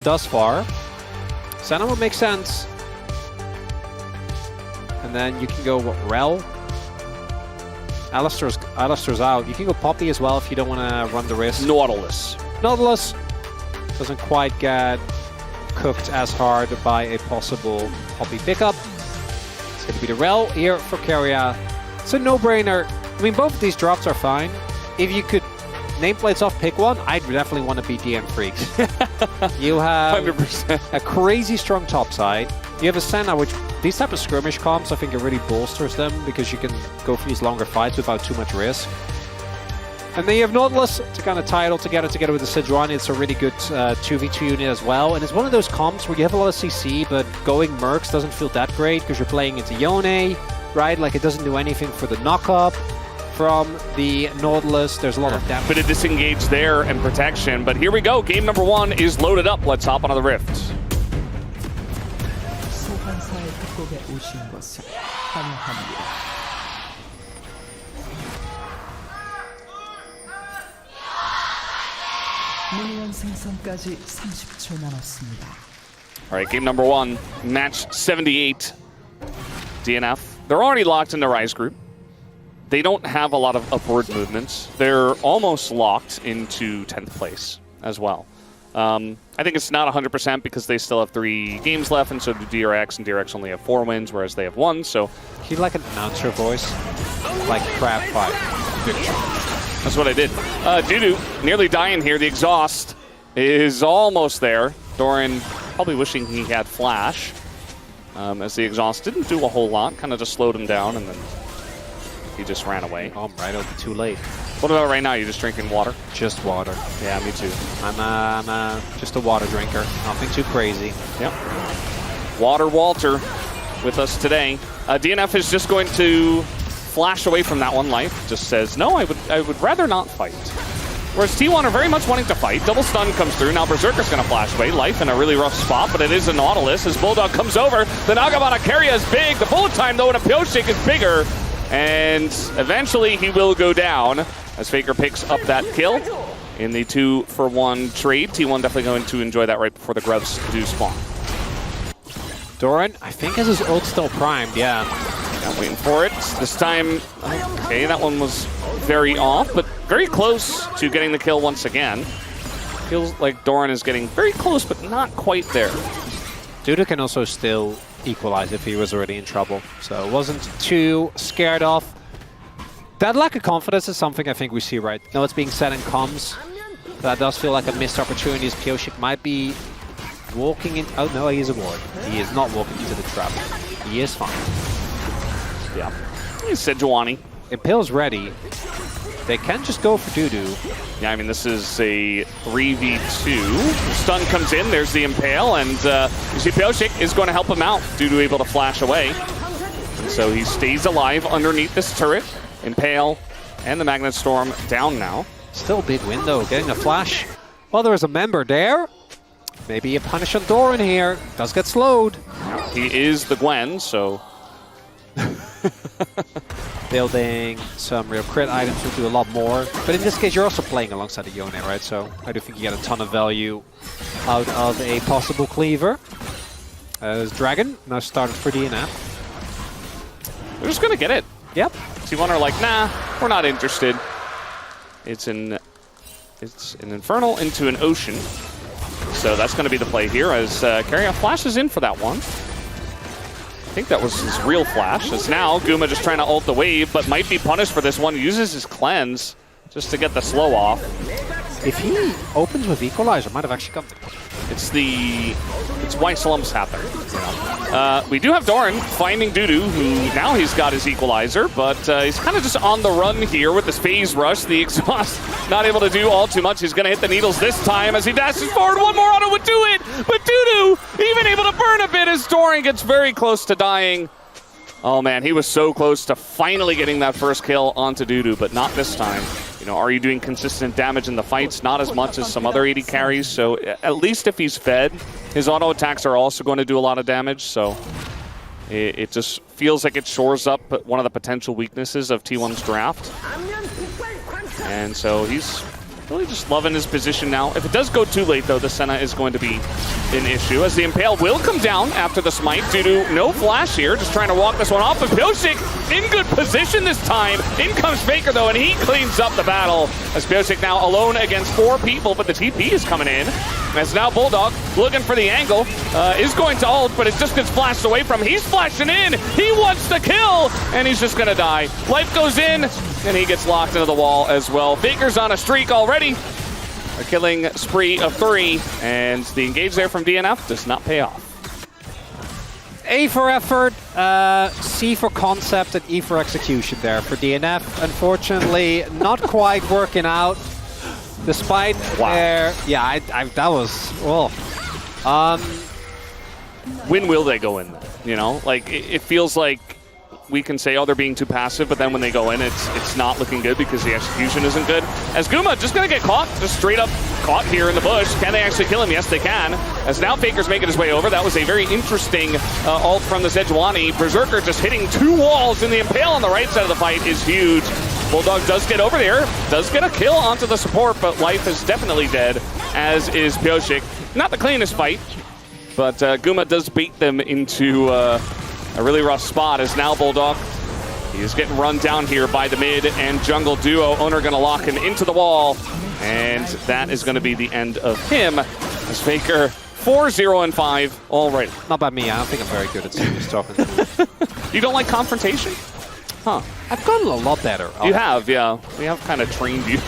thus far. Senna would make sense. And then you can go, what, Rel? Alistair's out. You can go Poppy as well if you don't want to run the risk. Nautilus. Nautilus doesn't quite get cooked as hard by a possible Poppy pickup. It's going to be the Rel here for Keria. It's a no-brainer. I mean, both of these drops are fine. If you could nameplates off, pick one, I'd definitely want to be DN FREECS. You have 100%. a crazy strong top side. You have a Senna, which these type of skirmish comps, I think it really bolsters them because you can go for these longer fights without too much risk. And then you have Nautilus to kind of tie it all together with the Sejuani. It's a really good 2v2 unit as well. And it's one of those comps where you have a lot of CC, but going Mercs doesn't feel that great because you're playing into Yone, right? Like it doesn't do anything for the knock-up from the Nautilus. There's a lot of damage. Bit of disengage there and protection, but here we go. Game number 1 is loaded up. Let's hop onto the Rift. All right, game number 1, match 78. DNF. They're already locked in the Rise group. They don't have a lot of upward movements. They're almost locked into 10th place as well. I think it's not 100% because they still have 3 games left, and so do DRX, and DRX only have 4 wins, whereas they have 1, so... He like an announcer voice, like crab fight. That's what I did. Dudu nearly dying here. The exhaust is almost there. Doran probably wishing he had flash, as the exhaust didn't do a whole lot, kind of just slowed him down, and then he just ran away. Oh, right over too late. What about right now? You just drinking water? Just water. Yeah, me too. I'm just a water drinker. Nothing too crazy. Yep. Water Walter with us today. DNF is just going to flash away from that one. Life just says, no, I would rather not fight. Whereas T1 are very much wanting to fight. Double stun comes through. Now Berserker's going to flash away. Life in a really rough spot, but it is a Nautilus. As Bulldog comes over, the Nagamana Keria is big. The bullet time, though, in a Pyoshik is bigger. And eventually he will go down as Faker picks up that kill in the 2-for-1 trade. T1 definitely going to enjoy that right before the Grubs do spawn. Doran, I think has his ult still primed, yeah. Waiting for it. This time, okay, that one was very off, but very close to getting the kill once again. Feels like Doran is getting very close, but not quite there. Dudu can also still equalize if he was already in trouble, so wasn't too scared off. That lack of confidence is something I think we see right now. It's being said in comms. That does feel like a missed opportunity as Pyoshik might be walking in. Oh no, he is a ward. He is not walking into the trap. He is fine. Yeah. He said Sejuani. Impale's ready. They can just go for Dudu. Yeah, I mean, this is a 3v2. Stun comes in, there's the Impale, and you see Pyoshik is going to help him out. Dudu able to flash away. And so he stays alive underneath this turret. Impale and the Magnet Storm down now. Still a big window, getting a flash. Well, there is a member there. Maybe a punish on Doran here. Does get slowed. He is the Gwen, so... Building some real crit items will do a lot more. But in this case, you're also playing alongside a Yone, right? So I do think you get a ton of value out of a possible cleaver. As Dragon now started for DNF. They're just going to get it. Yep. T1 are like, nah, we're not interested. It's an Infernal into an Ocean. So that's going to be the play here as Keria flashes in for that one. I think that was his real flash. As now Guma just trying to ult the wave, but might be punished for this one. Uses his cleanse just to get the slow off. If he opens with Equalizer, might have actually come. It's why slumps happen. We do have Doran finding Dudu, who now he's got his Equalizer, but he's kind of just on the run here with this phase rush. The exhaust not able to do all too much. He's going to hit the needles this time as he dashes forward. One more auto would do it, but Dudu even able to burn a bit as Doran gets very close to dying. Oh man, he was so close to finally getting that first kill onto Dudu, but not this time. You know, are you doing consistent damage in the fights? Not as much as some other AD carries, so at least if he's fed, his auto attacks are also going to do a lot of damage, so it just feels like it shores up one of the potential weaknesses of T1's draft. And so he's Really just loving his position now. If it does go too late, though, the Senna is going to be an issue, as the Impale will come down after the smite due to no flash here. Just trying to walk this one off, but Pyosik in good position this time. In comes Faker, though, and he cleans up the battle, as Pyosik now alone against 4 people, but the TP is coming in. As now Bulldog, looking for the angle, is going to ult, but it just gets flashed away from. He's flashing in, he wants the kill, and he's just gonna die. Life goes in, and he gets locked into the wall as well. Faker's on a streak already. A killing spree of 3, and the engage there from DNF does not pay off. A for effort, C for concept, and E for execution there for DNF. Unfortunately, not quite working out. Despite their, yeah, that was, well. When will they go in? You know, like it feels like we can say, oh, they're being too passive, but then when they go in, it's not looking good because the execution isn't good. As Guma just gonna get caught, just straight up caught here in the bush. Can they actually kill him? Yes, they can. As now Faker's making his way over. That was a very interesting ult from the Sejuani. Berserker just hitting 2 walls, and the Impale on the right side of the fight is huge. Bulldog does get over there, does get a kill onto the support, but Life is definitely dead, as is Pyosik. Not the cleanest fight, but Guma does bait them into a really rough spot, as now Bulldog, he's getting run down here by the mid and jungle duo. Owner gonna lock him into the wall, and that is gonna be the end of him, as Faker 4-0-5 already. Not by me, I don't think I'm very good at serious talking. You don't like confrontation? Huh. I've gotten a lot better. You have, yeah. We have kind of trained you.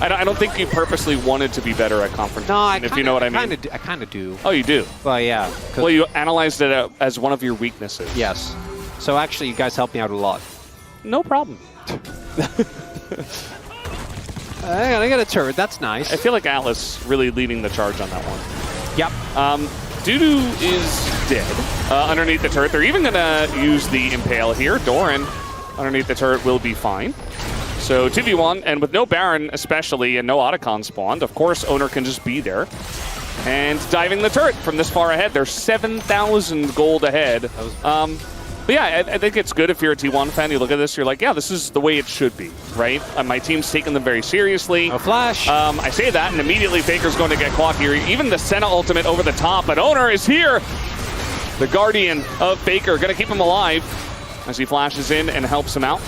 I don't think you purposely wanted to be better at confrontation, if you know what I mean. I kind of do. Oh, you do? Well, yeah. Well, you analyzed it as one of your weaknesses. Yes. So actually, you guys helped me out a lot. No problem. I got a turret. That's nice. I feel like Atlas really leading the charge on that one. Yep. Dudu is dead underneath the turret. They're even going to use the Impale here. Doran underneath the turret will be fine. So 2v1, and with no Baron especially, and no Otacon spawned, of course Owner can just be there. And diving the turret from this far ahead. They're 7,000 gold ahead. But yeah, I think it's good if you're a T1 fan. You look at this, you're like, yeah, this is the way it should be, right? My team's taking them very seriously. No flash. I say that, and immediately Faker's going to get caught here. Even the Senna ultimate over the top, but Owner is here. The Guardian of Faker, going to keep him alive as he flashes in and helps him out.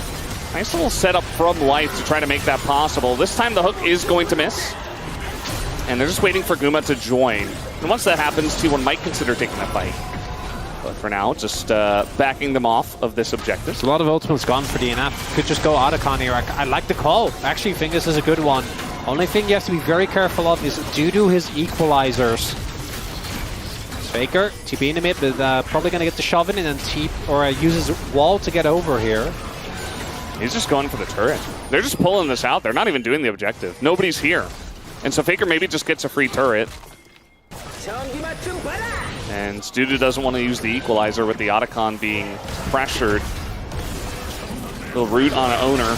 Nice little setup from Life to try to make that possible. This time the hook is going to miss. And they're just waiting for Guma to join. And once that happens, T1 might consider taking that fight. But for now, just backing them off of this objective. A lot of ultimates gone for DNF. Could just go Otacon here. I like the call. I actually think this is a good one. Only thing you have to be very careful of is due to his equalizers. Faker, TP in the mid, but probably going to get the shove in and then uses wall to get over here. He's just going for the turret. They're just pulling this out. They're not even doing the objective. Nobody's here. And so Faker maybe just gets a free turret. And Dudu doesn't want to use the equalizer with the Otacon being pressured. He'll root on an Owner.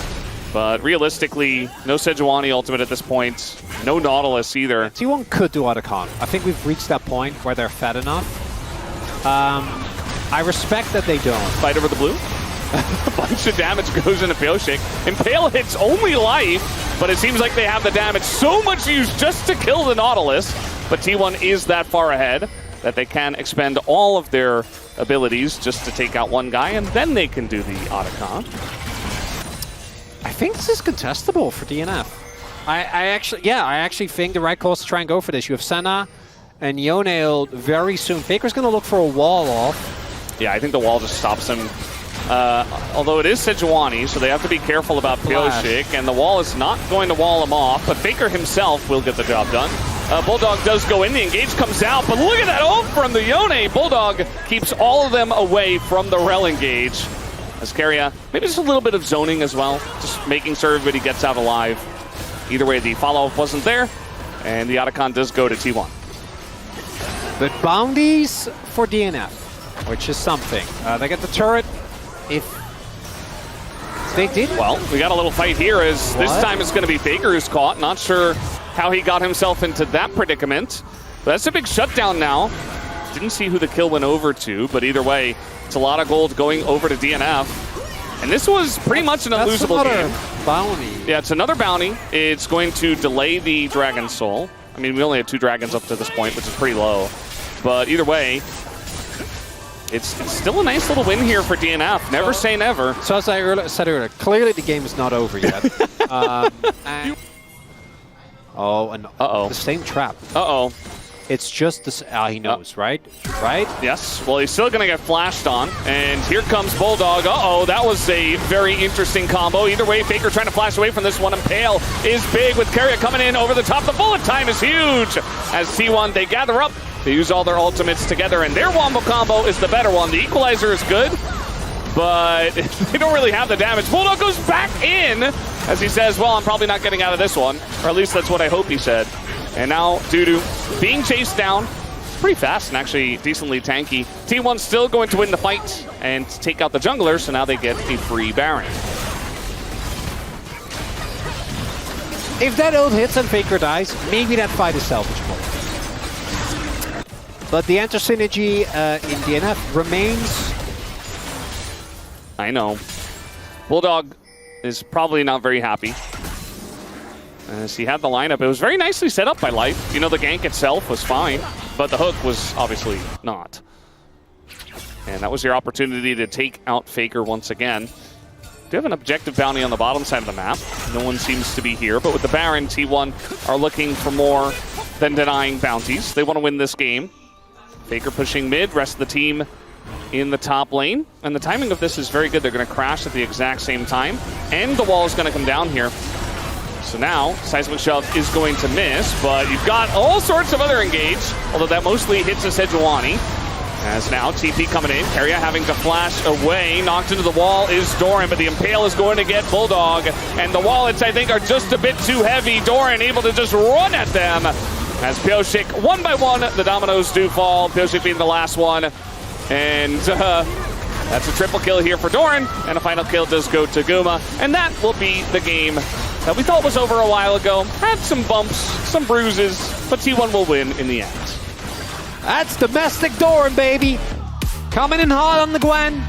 But realistically, no Sejuani ultimate at this point. No Nautilus either. T1 could do Otacon. I think we've reached that point where they're fed enough. I respect that they don't. Fight over the blue? A bunch of damage goes into Pyosik. Impale hits only Life, but it seems like they have the damage so much used just to kill the Nautilus. But T1 is that far ahead that they can expend all of their abilities just to take out one guy, and then they can do the Otacon. I think this is contestable for DNF. I actually think the right call is to try and go for this. You have Senna and Yonel very soon. Faker's going to look for a wall off. Yeah, I think the wall just stops him. Although it is Sejuani, so they have to be careful about Pyosik, and the wall is not going to wall him off, but Faker himself will get the job done. Bulldog does go in, the engage comes out, but look at that ult from the Yone. Bulldog keeps all of them away from the rel engage. As Keria, maybe just a little bit of zoning as well, just making sure everybody gets out alive. Either way, the follow-up wasn't there, and the Otacon does go to T1. But bounties for DNF, which is something. They get the turret. If they did, well, we got a little fight here as this time it's going to be Faker who's caught. Not sure how he got himself into that predicament. But that's a big shutdown now. Didn't see who the kill went over to, but either way, it's a lot of gold going over to DNF. And this was pretty much an unlosable game. bounty. Yeah, it's another bounty. It's going to delay the Dragon Soul. I mean, we only had 2 dragons up to this point, which is pretty low. But either way, it's still a nice little win here for DNF. Never say never. So as I said earlier, clearly the game is not over yet. The same trap. Uh-oh. It's just this. He knows, right? Right? Yes. Well, he's still going to get flashed on. And here comes Bulldog. Uh-oh, that was a very interesting combo. Either way, Faker trying to flash away from this one. Impale is big with Carrier coming in over the top. The bullet time is huge. As T1, they gather up. They use all their ultimates together, and their wombo combo is the better one. The equalizer is good, but they don't really have the damage. Bulldog goes back in as he says, well, I'm probably not getting out of this one. Or at least that's what I hope he said. And now Dudu being chased down pretty fast and actually decently tanky. T1 still going to win the fight and take out the jungler, so now they get a free Baron. If that ult hits and Faker dies, maybe that fight is salvageable. But the enter synergy in DNF remains. I know. Bulldog is probably not very happy. As he had the lineup, it was very nicely set up by LIKE. You know, the gank itself was fine, but the hook was obviously not. And that was your opportunity to take out Faker once again. Do have an objective bounty on the bottom side of the map. No one seems to be here, but with the Baron, T1 are looking for more than denying bounties. They want to win this game. Faker pushing mid, rest of the team in the top lane. And the timing of this is very good. They're going to crash at the exact same time, and the wall is going to come down here. So now, Seismic Shove is going to miss, but you've got all sorts of other engage, although that mostly hits a Sejuani. As now, TP coming in, Carrier having to flash away, knocked into the wall is Doran, but the Impale is going to get Bulldog, and the wallets, I think, are just a bit too heavy. Doran able to just run at them. As Pioshik, one by one, the dominoes do fall, Pioshik being the last one, and that's a triple kill here for Doran, and a final kill does go to Guma, and that will be the game that we thought was over a while ago. Had some bumps, some bruises, but T1 will win in the end. That's domestic Doran, baby. Coming in hot on the Gwen.